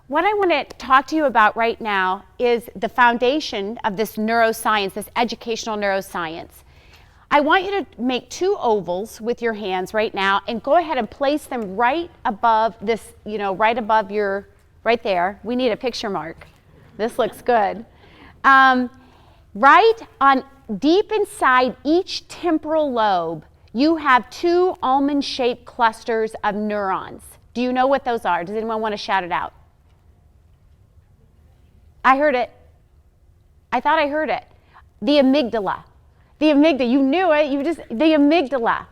What I want to talk to you about right now is the foundation of this neuroscience, this educational neuroscience. I want you to make two ovals with your hands right now and go ahead and place them right above this, right above your, right there. We need a picture mark. This looks good. Right on deep inside each temporal lobe, you have two almond-shaped clusters of neurons. Do you know what those are? Does anyone want to shout it out? I heard it. I thought I heard it. The amygdala. The amygdala, you knew it, the amygdala.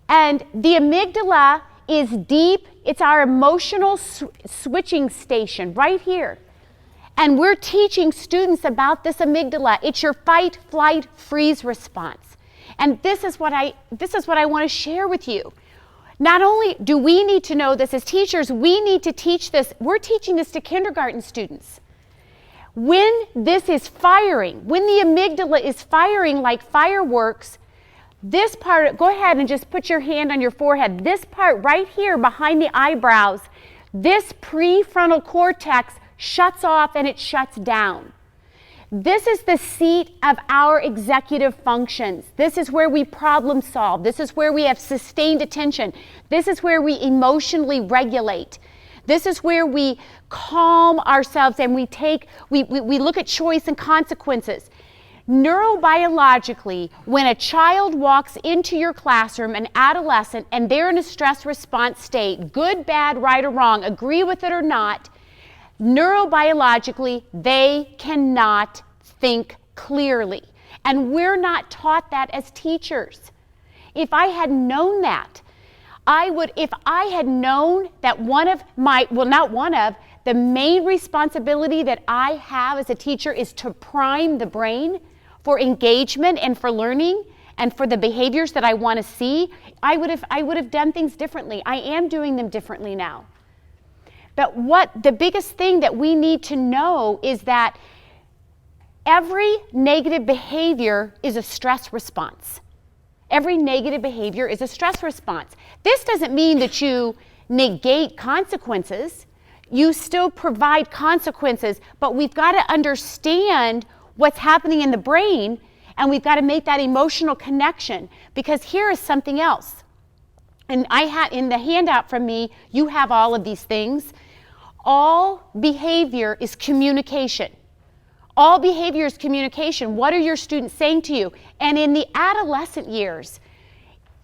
And the amygdala is deep, it's our emotional switching station right here. And we're teaching students about this amygdala. It's your fight, flight, freeze response. And this is what I want to share with you. Not only do we need to know this as teachers, we need to teach this. We're teaching this to kindergarten students. When this is firing, when the amygdala is firing like fireworks, this part, go ahead and just put your hand on your forehead. This part right here behind the eyebrows, this prefrontal cortex shuts off and it shuts down. This is the seat of our executive functions. This is where we problem solve. This is where we have sustained attention. This is where we emotionally regulate. This is where we calm ourselves and we look at choice and consequences. Neurobiologically, when a child walks into your classroom, an adolescent, and they're in a stress response state, good, bad, right, or wrong, agree with it or not, neurobiologically, they cannot think clearly. And we're not taught that as teachers. If I had known that, if I had known that the main responsibility that I have as a teacher is to prime the brain for engagement and for learning and for the behaviors that I want to see, I would have done things differently. I am doing them differently now. But the biggest thing that we need to know is that every negative behavior is a stress response. Every negative behavior is a stress response. This doesn't mean that you negate consequences. You still provide consequences, but we've got to understand what's happening in the brain, and we've got to make that emotional connection, because here is something else. And I had in the handout from me, you have all of these things. All behavior is communication. All behavior is communication. What are your students saying to you? And in the adolescent years,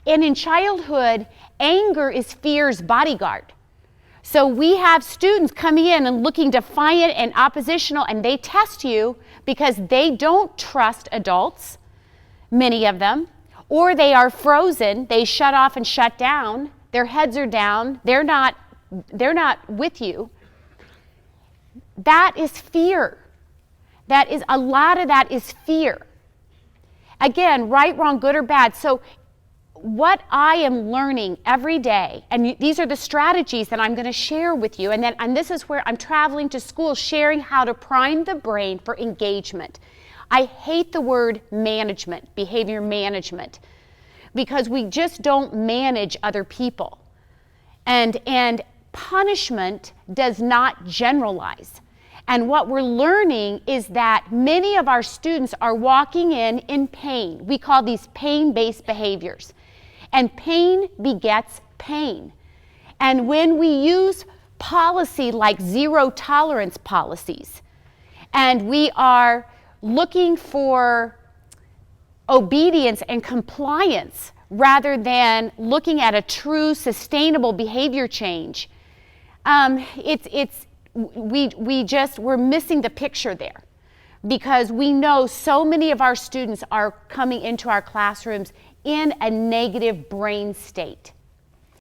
and in childhood, anger is fear's bodyguard. So we have students coming in and looking defiant and oppositional, and they test you because they don't trust adults, many of them, or they are frozen, they shut off and shut down, their heads are down, they're not with you. That is fear. A lot of that is fear. Again, right, wrong, good, or bad. So what I am learning every day, and these are the strategies that I'm going to share with you, and this is where I'm traveling to school, sharing how to prime the brain for engagement. I hate the word management, behavior management, because we just don't manage other people. And punishment does not generalize. And what we're learning is that many of our students are walking in pain. We call these pain-based behaviors. And pain begets pain. And when we use policy like zero tolerance policies, and we are looking for obedience and compliance rather than looking at a true sustainable behavior change, we're missing the picture there, because we know so many of our students are coming into our classrooms in a negative brain state.